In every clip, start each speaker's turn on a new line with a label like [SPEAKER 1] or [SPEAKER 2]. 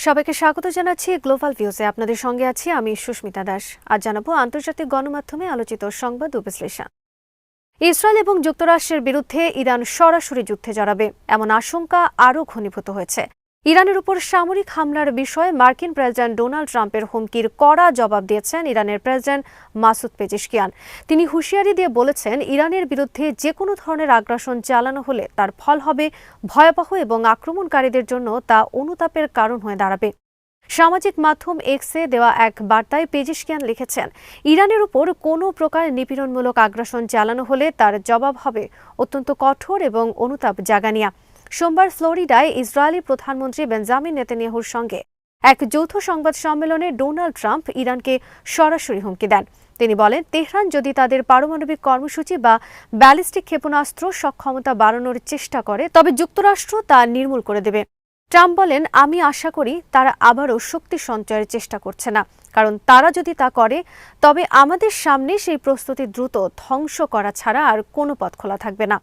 [SPEAKER 1] সবাইকে স্বাগত জানাচ্ছি গ্লোবাল ভিউজে। আপনাদের সঙ্গে আছি আমি সুস্মিতা দাস। আজ জানাবো আন্তর্জাতিক গণমাধ্যমে আলোচিত সংবাদ ও বিশ্লেষণ। ইসরায়েল এবং যুক্তরাষ্ট্রের বিরুদ্ধে ইরান সরাসরি যুদ্ধে জড়াবে এমন আশঙ্কা আরও ঘনীভূত হয়েছে। ইরানের উপর সামরিক হামলার বিষয়ে মার্কিন প্রেসিডেন্ট ডোনাল্ড ট্রাম্পের হুমকির কড়া জবাব দিয়েছেন ইরানের প্রেসিডেন্ট মাসুদ পেজেশকিয়ান। তিনি হুঁশিয়ারি দিয়ে বলেছেন, ইরানের বিরুদ্ধে যে কোনো ধরনের আগ্রাসন চালানো হলে তার ফল হবে ভয়াবহ এবং আক্রমণকারীদের জন্য তা অনুতাপের কারণ হয়ে দাঁড়াবে। সামাজিক মাধ্যম এক্সে দেওয়া এক বার্তায় পেজেশকিয়ান লিখেছেন, ইরানের উপর কোনো প্রকার নিপীড়নমূলক আগ্রাসন চালানো হলে তার জবাব হবে অত্যন্ত কঠোর এবং অনুতাপ জাগানিয়া। সোমবার ফ্লোরিডায় ইসরায়েলি প্রধানমন্ত্রী বেঞ্জামিন নেতানিয়াহুর সঙ্গে এক যৌথ সংবাদ সম্মেলনে ডোনাল্ড ট্রাম্প ইরানকে সরাসরি হুমকি দেন। তিনি বলেন, তেহরান যদি তাদের পারমাণবিক কর্মসূচি বা ব্যালিস্টিক ক্ষেপণাস্ত্র সক্ষমতা বাড়ানোর চেষ্টা করে তবে যুক্তরাষ্ট্র তা নির্মূল করে দেবে। ট্রাম্প বলেন, আমি আশা করি তারা আবারও শক্তি সঞ্চয়ের চেষ্টা করছে না, কারণ তারা যদি তা করে তবে আমাদের সামনে সেই প্রস্তুতি দ্রুত ধ্বংস করা ছাড়া আর কোনো পথ খোলা থাকবে না।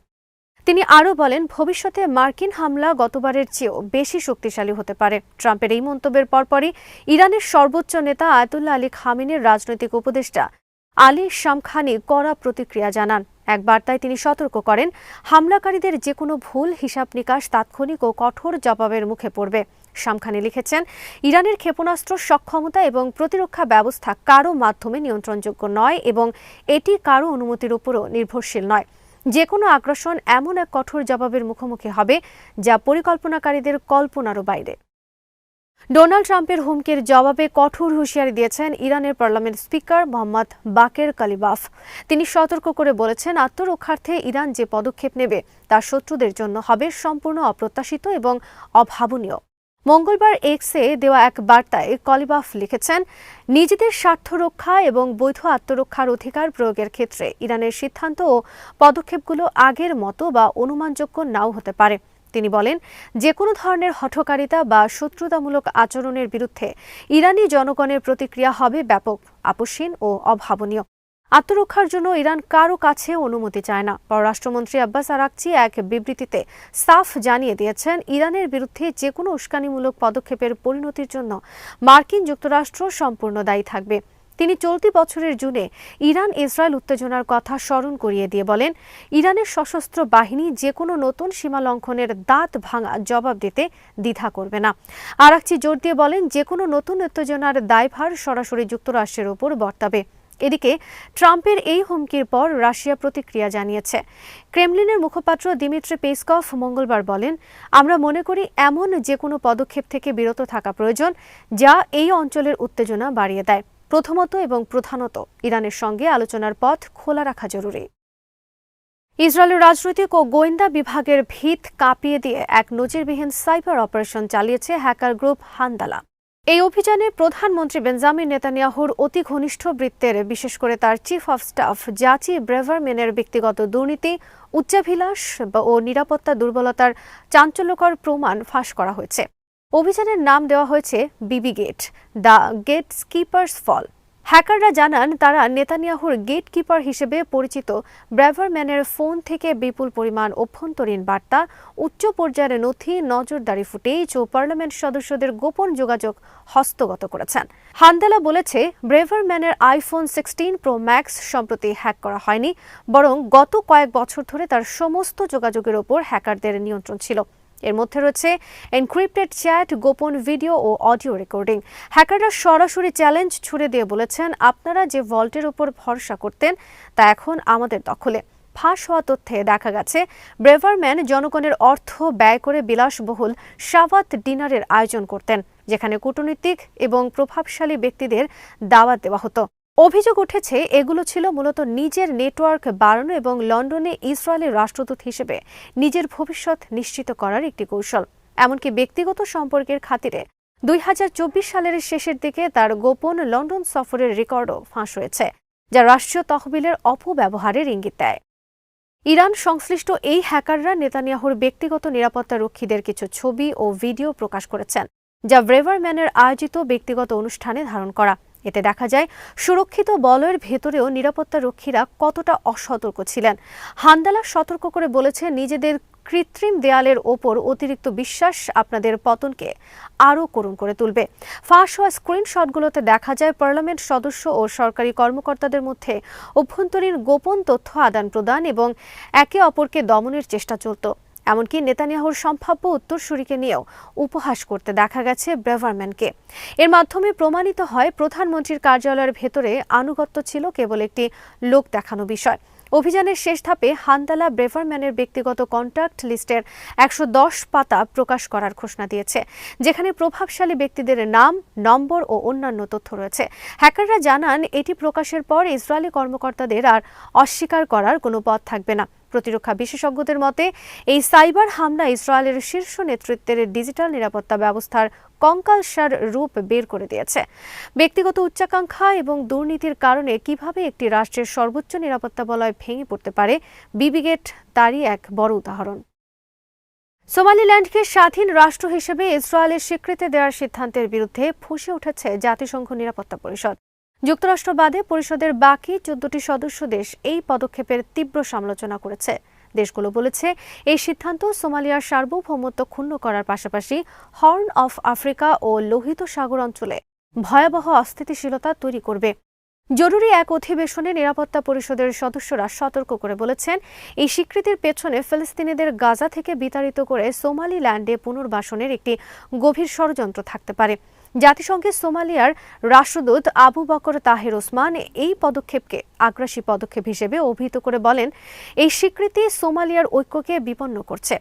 [SPEAKER 1] তিনি আরও বলেন, ভবিষ্যতে মার্কিন হামলা গতবারের চেয়েও বেশি শক্তিশালী হতে পারে। ট্রাম্পের এই মন্তব্যের পরপরই ইরানের সর্বোচ্চ নেতা আয়াতুল্লাহ আলী খামেনির রাজনৈতিক উপদেষ্টা আলী শামখানি কড়া প্রতিক্রিয়া জানান। এক বার্তায় তিনি সতর্ক করেন, হামলাকারীদের যে কোনো ভুল হিসাব নিকাশ তাৎক্ষণিক ও কঠোর জবাবের মুখে পড়বে। শামখানি লিখেছেন, ইরানের ক্ষেপণাস্ত্র সক্ষমতা এবং প্রতিরক্ষা ব্যবস্থা কারও মাধ্যমে নিয়ন্ত্রণযোগ্য নয় এবং এটি কারও অনুমতির উপরও নির্ভরশীল নয়। যে কোনো আগ্রাসন এমন এক কঠোর জবাবের মুখোমুখি হবে যা পরিকল্পনাকারীদের কল্পনারও বাইরে। ডোনাল্ড ট্রাম্পের হুমকির জবাবে কঠোর হুঁশিয়ারি দিয়েছেন ইরানের পার্লামেন্ট স্পিকার মোহাম্মদ বাকের কালিবাফ। তিনি সতর্ক করে বলেছেন, আত্মরক্ষার্থে ইরান যে পদক্ষেপ নেবে তা শত্রুদের জন্য হবে সম্পূর্ণ অপ্রত্যাশিত এবং অভাবনীয়। মঙ্গলবার এক্সে দেওয়া এক বার্তায় কালিবাফ লিখেছেন, নিজেদের স্বার্থ রক্ষা এবং বৈধ আত্মরক্ষার অধিকার প্রয়োগের ক্ষেত্রে ইরানের সিদ্ধান্ত ও পদক্ষেপগুলো আগের মতো বা অনুমানযোগ্য নাও হতে পারে। তিনি বলেন, যে কোনো ধরনের হঠকারিতা বা শত্রুতামূলক আচরণের বিরুদ্ধে ইরানি জনগণের প্রতিক্রিয়া হবে ব্যাপক, আপসহীন ও অভাবনীয়। আত্মরক্ষার জন্য ইরান কারো কাছে অনুমতি চায় না। পররাষ্ট্রমন্ত্রী আব্বাস আরাকচি এক বিবৃতিতে সাফ জানিয়ে দিয়েছেন, ইরানের বিরুদ্ধে যে কোনো উস্কানিমূলক পদক্ষেপের পরিণতির জন্য মার্কিন যুক্তরাষ্ট্র সম্পূর্ণ দায়ী থাকবে। তিনি চলতি বছরের জুনে ইরান ইসরায়েল উত্তেজনার কথা স্মরণ করিয়ে দিয়ে বলেন, ইরানের সশস্ত্র বাহিনী যে কোনো নতুন সীমা লঙ্ঘনের দাঁত ভাঙা জবাব দিতে দ্বিধা করবে না। আরাকচি জোর দিয়ে বলেন, যে কোনো নতুন উত্তেজনার দায়ভার সরাসরি যুক্তরাষ্ট্রের ওপর বর্তাবে। এদিকে ট্রাম্পের এই হুমকির পর রাশিয়া প্রতিক্রিয়া জানিয়েছে। ক্রেমলিনের মুখপাত্র দিমিত্রি পেসকভ মঙ্গলবার বলেন, আমরা মনে করি এমন যে কোনো পদক্ষেপ থেকে বিরত থাকা প্রয়োজন যা এই অঞ্চলের উত্তেজনা বাড়িয়ে দেয়। প্রথমত এবং প্রধানত ইরানের সঙ্গে আলোচনার পথ খোলা রাখা জরুরি। ইসরায়েলের রাজনৈতিক ও গোয়েন্দা বিভাগের ভিত কাঁপিয়ে দিয়ে এক নজিরবিহীন সাইবার অপারেশন চালিয়েছে হ্যাকার গ্রুপ হান্দালা। এই অভিযানে প্রধানমন্ত্রী বেঞ্জামিন নেতানিয়াহুর অতি ঘনিষ্ঠ বৃত্তের, বিশেষ করে তার চিফ অব স্টাফ জাচি ব্রেভারম্যানের ব্যক্তিগত দুর্নীতি, উচ্চাভিলাষ ও নিরাপত্তা দুর্বলতার চাঞ্চল্যকর প্রমাণ ফাঁস করা হয়েছে। অভিযানের নাম দেওয়া হয়েছে বিবি গেট, দ্য গেট কিপার্স ফল। হ্যাকাররা জানান, তারা নেতানিয়াহুর গেট কিপার হিসেবে পরিচিত ব্রেভারম্যানের ফোন থেকে বিপুল পরিমাণ অভ্যন্তরীণ বার্তা, উচ্চ পর্যায়ের নথি, নজরদারি ফুটেজ ও পার্লামেন্ট সদস্যদের গোপন যোগাযোগ হস্তগত করেছেন। হান্দালা বলেছে, ব্রেভারম্যানের আইফোন 16 প্রো ম্যাক্স সম্প্রতি হ্যাক করা হয়নি, বরং গত কয়েক বছর ধরে তার সমস্ত যোগাযোগের ওপর হ্যাকারদের নিয়ন্ত্রণ ছিল। এর মধ্যে রয়েছে এনক্রিপ্টেড চ্যাট, গোপন ভিডিও ও অডিও রেকর্ডিং। হ্যাকাররা সরাসরি চ্যালেঞ্জ ছুড়ে দিয়ে বলেছেন, আপনারা যে ভল্টের উপর ভরসা করতেন তা এখন আমাদের দখলে। ফাঁস হওয়া তথ্যে দেখা গেছে, ব্রেভারম্যান জনগণের অর্থ ব্যয় করে বিলাসবহুল শাবাত ডিনারের আয়োজন করতেন, যেখানে কূটনীতিক এবং প্রভাবশালী ব্যক্তিদের দাওয়াত দেওয়া হতো। অভিযোগ উঠেছে, এগুলো ছিল মূলত নিজের নেটওয়ার্ক বাড়ানো এবং লন্ডনে ইসরায়েলের রাষ্ট্রদূত হিসেবে নিজের ভবিষ্যৎ নিশ্চিত করার একটি কৌশল। এমনকি ব্যক্তিগত সম্পর্কের খাতিরে 2024 সালের শেষের দিকে তার গোপন লন্ডন সফরের রেকর্ডও ফাঁস হয়েছে, যা রাষ্ট্রীয় তহবিলের অপব্যবহারের ইঙ্গিত দেয়। ইরান সংশ্লিষ্ট এই হ্যাকাররা নেতানিয়াহুর ব্যক্তিগত নিরাপত্তা রক্ষীদের কিছু ছবি ও ভিডিও প্রকাশ করেছেন, যা ব্রেভারম্যানের আয়োজিত ব্যক্তিগত অনুষ্ঠানে ধারণ করা। এতে দেখা যায়, সুরক্ষিত বলয়ের ভেতরেও নিরাপত্তা রক্ষীরা কতটা অসতর্ক ছিলেন। হান্দালা সতর্ক করে বলেছে, নিজেদের কৃত্রিম দেয়ালের ওপর অতিরিক্ত বিশ্বাস আপনাদের পতনকে আরও করুণ করে তুলবে। ফাঁস হওয়া স্ক্রিনশটগুলোতে দেখা যায় পার্লামেন্ট সদস্য ও সরকারি কর্মকর্তাদের মধ্যে অভ্যন্তরীণ গোপন তথ্য আদান প্রদান এবং একে অপরকে দমনের চেষ্টা চলত। এমনকি নেতানিয়াহুর সম্ভাব্য উত্তরসূরিকে নিয়েও উপহাস করতে দেখা গেছে ব্রেভারম্যানকে। এর মাধ্যমে প্রমাণিত হয় প্রধানমন্ত্রীর কার্যালয়ের ভেতরে আনুগত্য ছিল কেবল একটি লোক দেখানো বিষয়। অভিযানের শেষ ধাপে হান্দালা ব্রেভারম্যানের ব্যক্তিগত কন্ট্যাক্ট লিস্টের 110 পাতা প্রকাশ করার ঘোষণা দিয়েছে, যেখানে প্রভাবশালী ব্যক্তিদের নাম, নম্বর ও অন্যান্য তথ্য রয়েছে। হ্যাকাররা জানান এটি প্রকাশের পর ইসরায়েলি কর্মকর্তাদের আর অস্বীকার করার কোনো পথ থাকবে না। প্রতিরক্ষা বিশেষজ্ঞদের মতে এই সাইবার হামলা ইসরায়েলের শীর্ষ নেতৃত্বের ডিজিটাল নিরাপত্তা ব্যবস্থার কঙ্কালসার রূপ বের করে দিয়েছে। ব্যক্তিগত উচ্চাকাঙ্ক্ষা এবং দুর্নীতির কারণে কিভাবে একটি রাষ্ট্রের সর্বোচ্চ নিরাপত্তা বলয় ভেঙে পড়তে পারে, বিবি গেট তারই এক বড় উদাহরণ। সোমালিল্যান্ডকে স্বাধীন রাষ্ট্র হিসেবে ইসরায়েলের স্বীকৃতি দেওয়ার সিদ্ধান্তের বিরুদ্ধে ফুঁসে উঠেছে জাতিসংঘ নিরাপত্তা পরিষদ। যুক্তরাষ্ট্র বাদে পরিষদের বাকি 14টি সদস্য দেশ এই পদক্ষেপের তীব্র সমালোচনা করেছে। দেশগুলো বলেছে এই সিদ্ধান্ত সোমালিয়ার সার্বভৌমত্ব ক্ষুণ্ণ করার পাশাপাশি হর্ন অফ আফ্রিকা ও লোহিত সাগর অঞ্চলে ভয়াবহ অস্থিতিশীলতা তৈরি করবে। জরুরি এক অধিবেশনে নিরাপত্তা পরিষদের সদস্যরা সতর্ক করে বলেছেন, এই স্বীকৃতির পেছনে ফিলিস্তিনিদের গাজা থেকে বিতাড়িত করে সোমালিল্যান্ডে পুনর্বাসনের একটি গভীর ষড়যন্ত্র থাকতে পারে। জাতিসংঘের সোমালিয়ার রাষ্ট্রদূত আবু বকর তাহের ওসমান এই পদক্ষেপকে আগ্রাসী পদক্ষেপ হিসেবে অভিহিত করে বলেন, এই স্বীকৃতি সোমালিয়ার ঐক্যকে বিপন্ন করছে।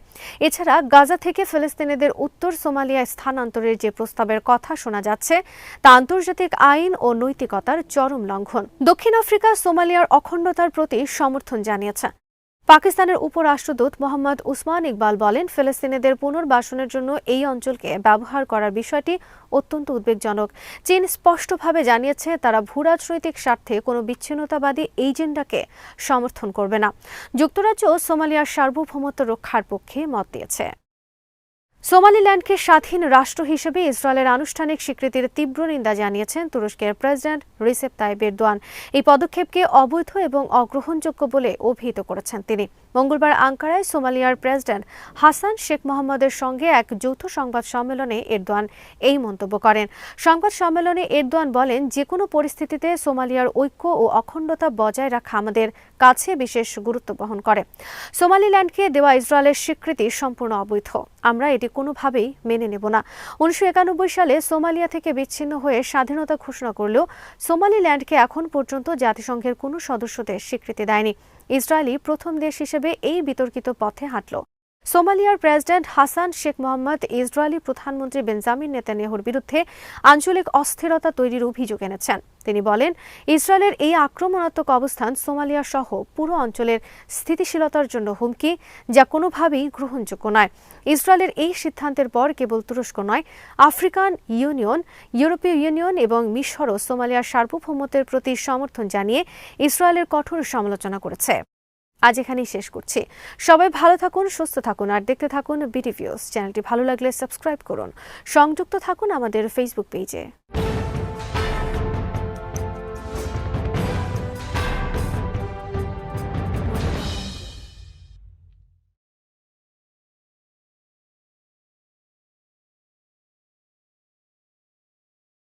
[SPEAKER 1] এছাড়া গাজা থেকে ফিলিস্তিনিদের উত্তর সোমালিয়ায় স্থানান্তরের যে প্রস্তাবের কথা শোনা যাচ্ছে তা আন্তর্জাতিক আইন ও নৈতিকতার চরম লঙ্ঘন। দক্ষিণ আফ্রিকা সোমালিয়ার অখণ্ডতার প্রতি সমর্থন জানিয়েছে। পাকিস্তানের উপরাষ্ট্রদূত মোহাম্মদ উসমান ইকবাল বলেন, ফিলিস্তিনিদের পুনর্বাসনের জন্য এই অঞ্চলকে ব্যবহার করার বিষয়টি অত্যন্ত উদ্বেগজনক। চীন স্পষ্টভাবে জানিয়েছে তারা ভূরাজনৈতিক স্বার্থে কোনো বিচ্ছিন্নতাবাদী এজেন্ডাকে সমর্থন করবে না। যুক্তরাজ্য সোমালিয়ার সার্বভৌমত্ব রক্ষার পক্ষে মত দিয়েছে। সোমালিল্যান্ডকে স্বাধীন রাষ্ট্র হিসেবে ইসরায়েলের আনুষ্ঠানিক স্বীকৃতির তীব্র নিন্দা জানিয়েছেন তুরস্কের প্রেসিডেন্ট রিসেপ তাইপ এরদোয়ান। এই পদক্ষেপকে অবৈধ এবং অগ্রহণযোগ্য বলে অভিহিত করেছেন তিনি। মঙ্গলবার আঙ্কারায় সোমালিয়ার প্রেসিডেন্ট হাসান শেখ মোহাম্মদের সঙ্গে এক যৌথ সংবাদ সম্মেলনে এরদোয়ান এই মন্তব্য করেন। সংবাদ সম্মেলনে এরদোয়ান বলেন, যে কোনো পরিস্থিতিতে সোমালিয়ার ঐক্য ও অখণ্ডতা বজায় রাখা আমাদের কাছে বিশেষ গুরুত্ব বহন করে। সোমালিল্যান্ডকে দেওয়া ইসরায়েলের স্বীকৃতি সম্পূর্ণ অবৈধ। আমরা এটি কোনোভাবেই মেনে নেব না। 1991 সালে সোমালিয়া থেকে বিচ্ছিন্ন হয়ে স্বাধীনতা ঘোষণা করলেও সোমালিল্যান্ডকে এখন পর্যন্ত জাতিসংঘের কোনো সদস্য দেশ স্বীকৃতি দেয়নি। ইসরায়েলি প্রথম দেশ হিসেবে এই বিতর্কিত পথে হাঁটল। সোমালিয়ার প্রেসিডেন্ট হাসান শেখ মোহাম্মদ ইসরায়েলি প্রধানমন্ত্রী বেঞ্জামিন নেতানিয়াহুর বিরুদ্ধে আঞ্চলিক অস্থিরতা তৈরির অভিযোগ এনেছেন। তিনি বলেন, ইসরায়েলের এই আক্রমণাত্মক অবস্থান সোমালিয়া সহ পুরো অঞ্চলের স্থিতিশীলতার জন্য হুমকি, যা কোনোভাবেই গ্রহণযোগ্য নয়। ইসরায়েলের এই সিদ্ধান্তের পর কেবল তুরস্ক নয়, আফ্রিকান ইউনিয়ন, ইউরোপীয় ইউনিয়ন এবং মিশরও সোমালিয়ার সার্বভৌমত্বের প্রতি সমর্থন জানিয়ে ইসরায়েলের কঠোর সমালোচনা করেছে। আজ এখানেই শেষ করছি। সবাই ভালো থাকুন, সুস্থ থাকুন আর দেখতে থাকুন বিটিভিউজ। চ্যানেলটি ভালো লাগলে সাবস্ক্রাইব করুন। সংযুক্ত থাকুন আমাদের ফেসবুক পেজে।